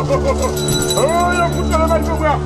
Oh, il a foutu la balle de bras.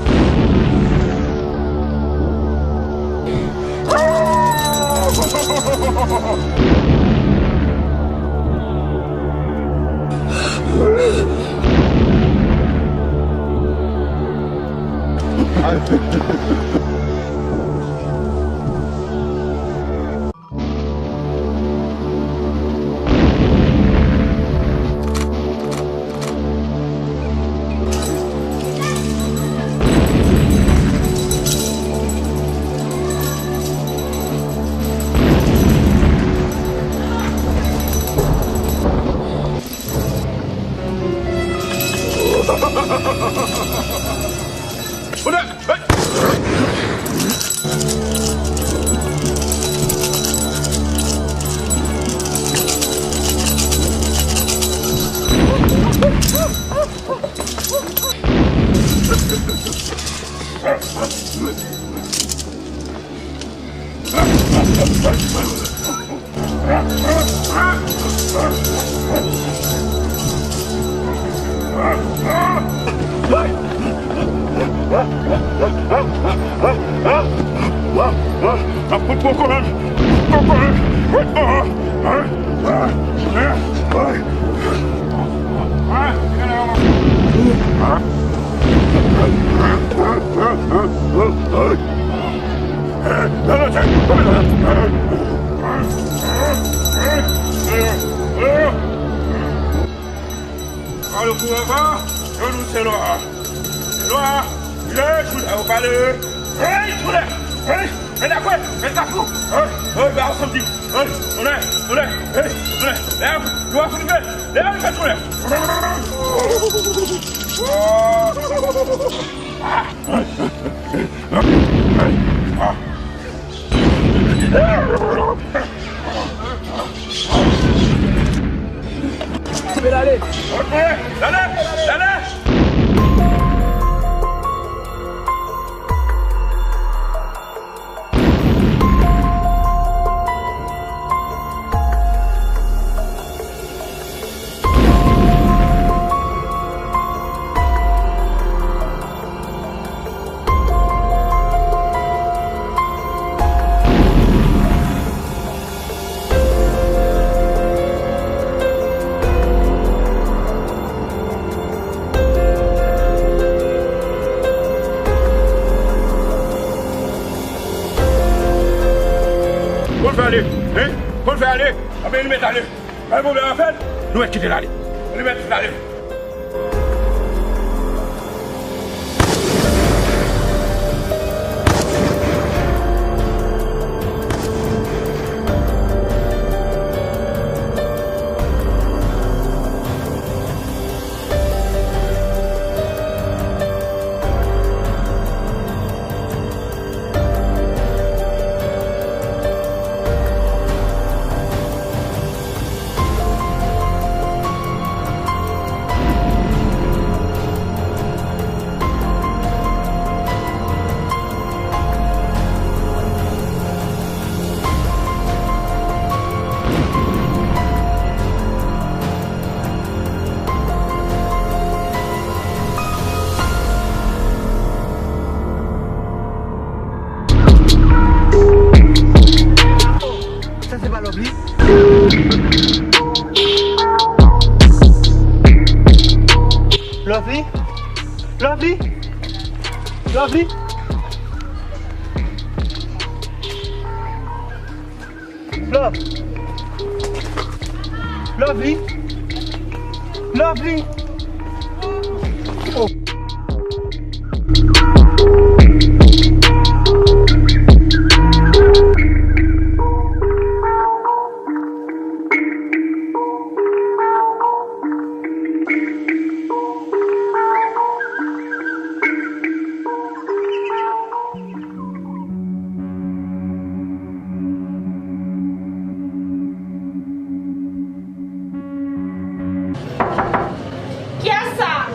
Lovely? Lovely? Lovely? Love? Lovely? Lovely? Oh. Qui a ça?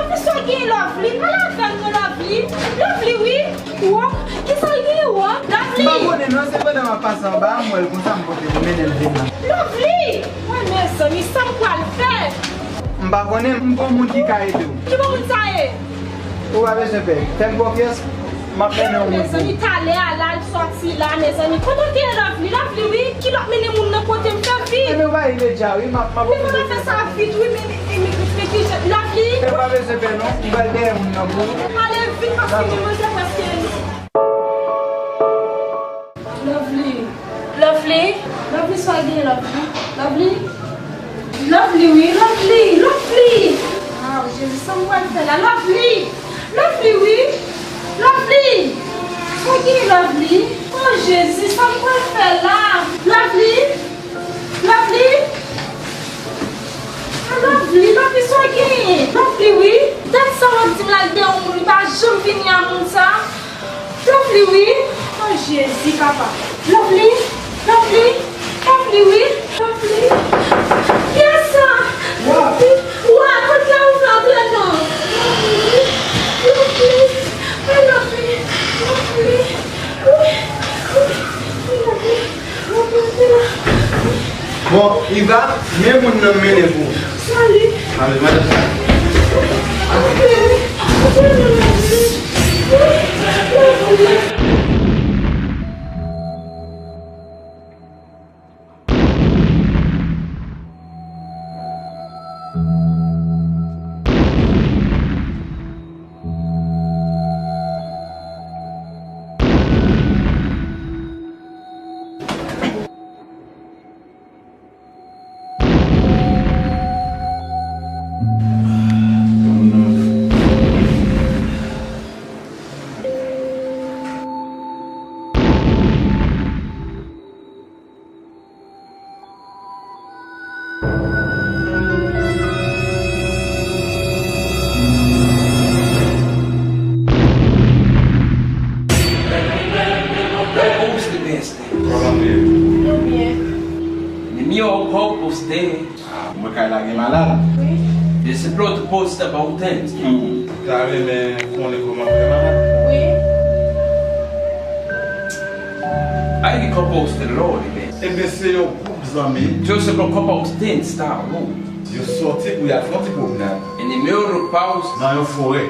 Lovely, so gay, Lovely. Pas la femme de Lovely. Lovely, oui. Quoi? Qu'est-ce qu'il y a, quoi? Lovely. Non, c'est pas dans ma passe en bas, moi, comme ça, je peux te mener le vin. Lovely. Ouais, mais ça, il semble quoi le faire. Je ne connais pas mon qui caille tout. Qui va vous dire? Où avez-vous fait? Faites confiance. Ma peine est mes amis, t'allais à là, sorti là, mes amis. Comment t'es Lovely? Lovely, oui. Qui l'a mené mon nom côté me faire vite? Mais va, il est déjà, oui, ma oui, mais on fait ça vite, oui, mais Lovely. Je ne vais pas faire ça, non? Je vais le dire, mon amour. Allez, vite, parce que je me dis parce que... Lovely. Lovely. Lovely, sois bien, Lovely. Lovely. Lovely, oui, Lovely. Lovely. Ah, Jésus, ça me va le faire là. Lovely. Lovely, oui. Lovely. Sois bien, Lovely. Oh, Jésus, ça me va le faire là. Lovely. Lovely. Lovely, Lovely, sois bien. Lovely, oui. Peut-être ça va dire la idée, on ne va jamais venir à mon ça. Lovely, oui. Oh, Jésus, papa. Lovely. Lovely. Lovely, oui. Lovely. Yes, sir. Lovely. Ouais, quand tu as ouvert le nom. Lovely. Lovely. Lovely. Lovely. Bon, il va, mais mon nom est vous. Salut. Allez, madame. Esse pronto posto é autêntico. Tá vendo, né? Quando eu como a Oui. Aí que composto é lógico. MBC eu exame. Se você não composto tem está louco. Eu sorti por a fonte por nada. E no meu paus. Não, eu fui.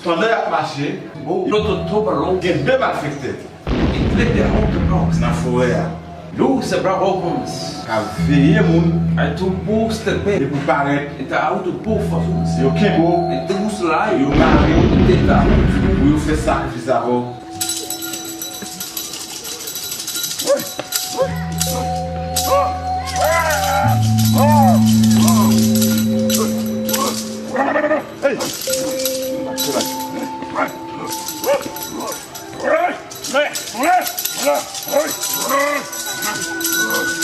Pendant la marché, L'autre tobarou. il est bien mal affecté. E trete a outra prox. Na forêt. Lu se bravo alguns. A veiller moun. Aí tu posta E bem. pour paraître. E tá auto pufa. Se eu queimou, E tu usa lá e eu o marre, e tá. eu fais sacrifice avant.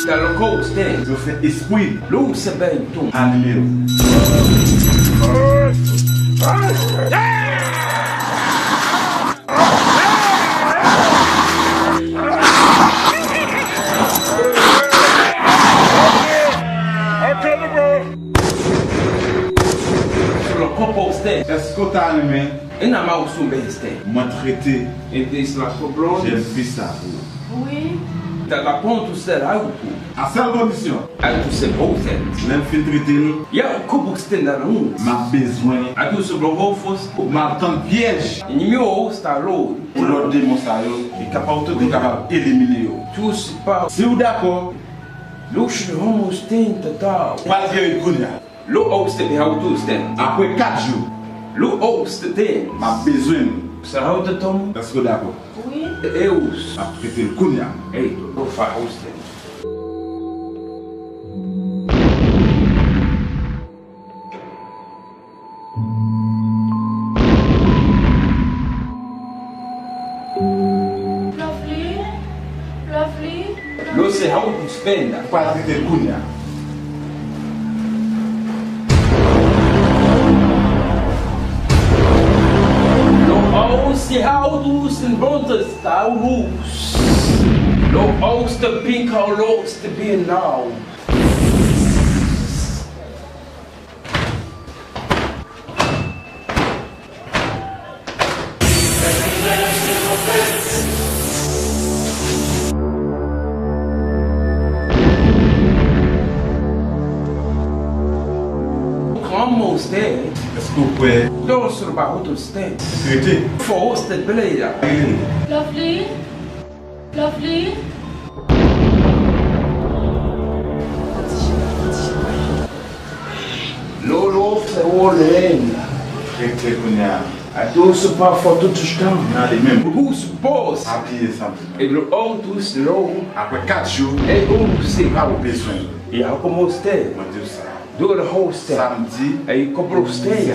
Tá louco, tem. Eu fais esprit. Lu se bem, tu. Animé. Sur le compost tem. Est-ce que tu as animé? E na mau sumbe tem. M'a traité. E diz lá cobrou. J'ai fait ça. Oui. Tá lá ponto será o À seule condition. Aí tu se bolsa. L'infiltrité, E a cubo que tem da um. m'a besoin. Aí tu se bravo fosse. M'a tant piège. E no meu está louco. Pour l'autre démon ça yo, il est capable d'éliminer yo. Tu se pas. Si vous d'accord, Luxo vamos tem total. pas dire une connaît. Lu oste be how tu stand. Après 4 jours, Lu oste tem. m'a besoin. Sa how to tom. Est-ce que d'accord? Oui. Eus. A traité le Kounia. Hey, go for hosting. Lovely. Lovely. Lo say how to spend that. Pas traité le Kounia. Se Aldous en Brontes Taurus. Lo Ooster Pink Loos te bien now. Almost there. Est-ce que vous pouvez Don't sort about how to stand. traiter? For hosted Belaya. Lovely. Lovely. Lolo se Warren. Traité le Kounia. I do super for to stand. Dans les mêmes. Who's boss? Habillé simplement. Et le on to slow. Après 4 jours, Et on say pas how. de besoin. Et how come stay? On dit ça. Do the host. Samedi, Et couple stay.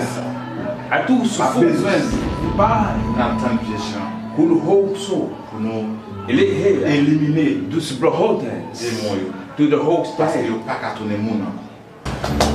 A tout ce pas besoin Bye. d'entendre pied chant Who hope so? pour nous Il est here. éliminer Do some hotels. des démons. To the host. Parce qu'il n'y a pas qu'à tourner le monde.